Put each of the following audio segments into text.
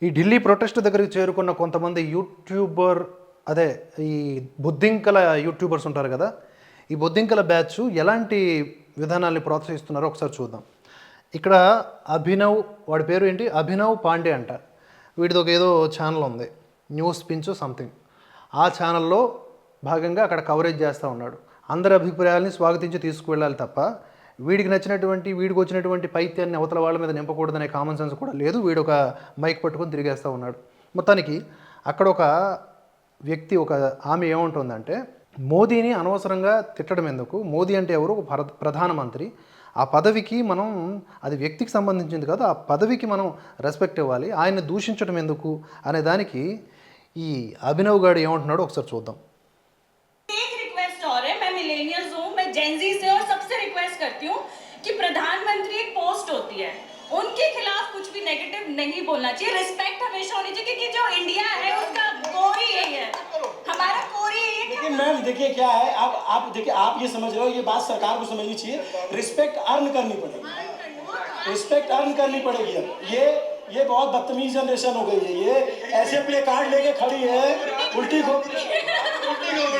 ఈ ఢిల్లీ ప్రొటెస్ట్ దగ్గరికి చేరుకున్న కొంతమంది యూట్యూబర్ అదే ఈ బొద్దింకల యూట్యూబర్స్ ఉంటారు కదా, ఈ బొద్దింకల బ్యాచ్ ఎలాంటి విధానాల్ని ప్రోత్సహిస్తున్నారో ఒకసారి చూద్దాం. ఇక్కడ అభినవ్, వాడి పేరు ఏంటి, అభినవ్ పాండే అంట. వీడిది ఒక ఏదో ఛానల్ ఉంది, న్యూస్ పించు సంథింగ్. ఆ ఛానల్లో భాగంగా అక్కడ కవరేజ్ చేస్తూ ఉన్నాడు. అందరి అభిప్రాయాలని స్వాగతించి తీసుకువెళ్ళాలి తప్ప వీడికి నచ్చినటువంటి, వీడికి వచ్చినటువంటి పైత్యాన్ని అవతల వాళ్ళ మీద నింపకూడదనే కామన్ సెన్స్ కూడా లేదు. వీడు ఒక మైక్ పట్టుకొని తిరిగేస్తూ ఉన్నాడు. మొత్తానికి అక్కడ ఒక వ్యక్తి, ఒక ఆమె ఏముంటుందంటే, మోదీని అనవసరంగా తిట్టడం ఎందుకు, మోదీ అంటే ఎవరు, ఒక ప్రధానమంత్రి, ఆ పదవికి మనం, అది వ్యక్తికి సంబంధించింది కాదు, ఆ పదవికి మనం రెస్పెక్ట్ ఇవ్వాలి, ఆయన్ని దూషించడం ఎందుకు అనే దానికి ఈ అభినవ్ గారు ఏమంటున్నాడో ఒకసారి చూద్దాం. करती हूँ कि प्रधानमंत्री एक पोस्ट होती है, उनके खिलाफ कुछ भी नेगेटिव नहीं बोलना चाहिए. रिस्पेक्ट हमेशा होनी चाहिए कि जो इंडिया है उसका कोर ही यही है, हमारा कोर ही यही है. लेकिन मैम देखिए क्या है, आप देखिए, आप ये समझ रहे हो, ये बात सरकार को समझनी चाहिए. रिस्पेक्ट अर्न करनी पड़ेगी, रिस्पेक्ट अर्न करनी पड़ेगी. अब ये बहुत बदतमीज जनरेशन हो गई है. ये ऐसे प्ले कार्ड लेके खड़ी है, उल्टी खोपड़ी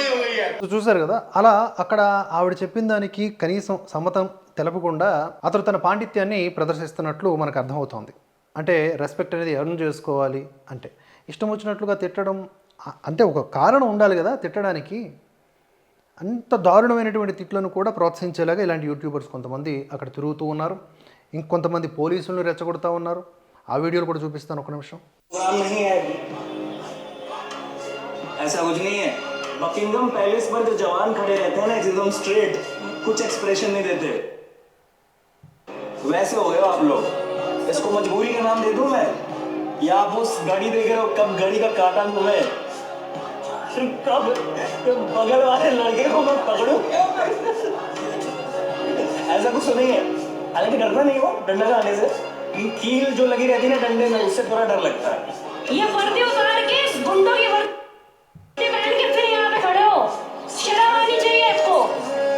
हो गई है. చూసారు కదా, అలా అక్కడ ఆవిడ చెప్పిన దానికి కనీసం సమ్మతం తెలపకుండా అతను తన పాండిత్యాన్ని ప్రదర్శిస్తున్నట్లు మనకు అర్థమవుతోంది. అంటే రెస్పెక్ట్ అనేది ఎర్న్ చేసుకోవాలి అంటే ఇష్టం వచ్చినట్లుగా తిట్టడం, అంటే ఒక కారణం ఉండాలి కదా తిట్టడానికి. అంత దారుణమైనటువంటి తిట్లను కూడా ప్రోత్సహించేలాగా ఇలాంటి యూట్యూబర్స్ కొంతమంది అక్కడ తిరుగుతూ ఉన్నారు. ఇంకొంతమంది పోలీసులను రెచ్చగొడుతూ ఉన్నారు. ఆ వీడియోలు కూడా చూపిస్తాను, ఒక నిమిషం. ऐसा कुछ नहीं है. बकिंगम पैलेस पर जो जवान खड़े रहते हैं ना एकदम स्ट्रेट, कुछ एक्सप्रेशन नहीं देते, वैसे हो गए आप लोग. इसको मजबूरी का नाम दे दूं मैं, या आप उस घड़ी देख रहे हो, कब घड़ी का काटा तुम्हें, कब बगल वाले लड़के को मैं पकड़ूं. ऐसा कुछ नहीं है. हालांकि डरना नहीं हो, डंडा का आने से कील जो लगी रहती है ना डंडे में, उससे थोड़ा डर लगता है. ये वर्दी उतार के गुंडों की वर्दी पहन के फिर यहाँ पे खड़े हो, शर्म आनी चाहिए आपको.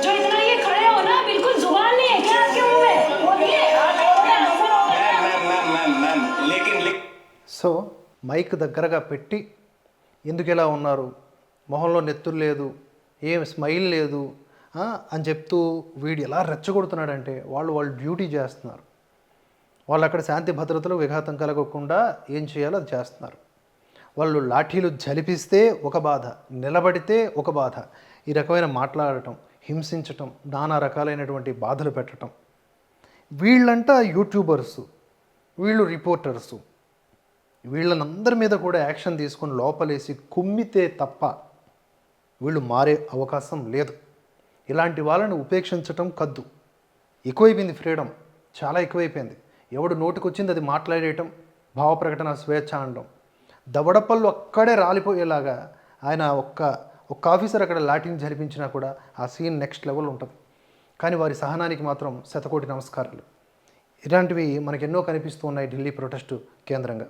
जो इतना ये खड़े हो ना, बिल्कुल जुबान नहीं है क्या आपके मुंह में? बोलिए. लेकिन సో మైక్ దగ్గరగా పెట్టి ఎందుకు ఇలా ఉన్నారు, మొహంలో నెత్తురు లేదు, ఏం స్మైల్ లేదు అని చెప్తూ వీడు ఎలా రెచ్చగొడుతున్నాడంటే, వాళ్ళు డ్యూటీ చేస్తున్నారు. వాళ్ళు అక్కడ శాంతి భద్రతలు విఘాతం కలగకుండా ఏం చేయాలో అది చేస్తున్నారు. వాళ్ళు లాఠీలు జలిపిస్తే ఒక బాధ, నిలబడితే ఒక బాధ. ఈ రకమైన మాట్లాడటం, హింసించటం, నానా రకాలైనటువంటి బాధలు పెట్టడం. వీళ్ళంట యూట్యూబర్సు, వీళ్ళు రిపోర్టర్సు, వీళ్ళనందరి మీద కూడా యాక్షన్ తీసుకొని లోపలేసి కుమ్మితే తప్ప వీళ్ళు మారే అవకాశం లేదు. ఇలాంటి వాళ్ళని ఉపేక్షించటం కద్దు. ఎక్కువైపోయింది ఫ్రీడమ్, చాలా ఎక్కువైపోయింది. ఎవడు నోటికొచ్చింది అది మాట్లాడేయటం, భావ ప్రకటన స్వేచ్ఛ అనడం. దవడపళ్ళు అక్కడే రాలిపోయేలాగా ఆయన ఒక్క ఆఫీసర్ అక్కడ లాఠీని జరిపించినా కూడా ఆ సీన్ నెక్స్ట్ లెవెల్ ఉంటుంది. కానీ వారి సహనానికి మాత్రం శతకోటి నమస్కారాలు. ఇలాంటివి మనకెన్నో కనిపిస్తూ ఉన్నాయి ఢిల్లీ ప్రొటెస్టు కేంద్రంగా.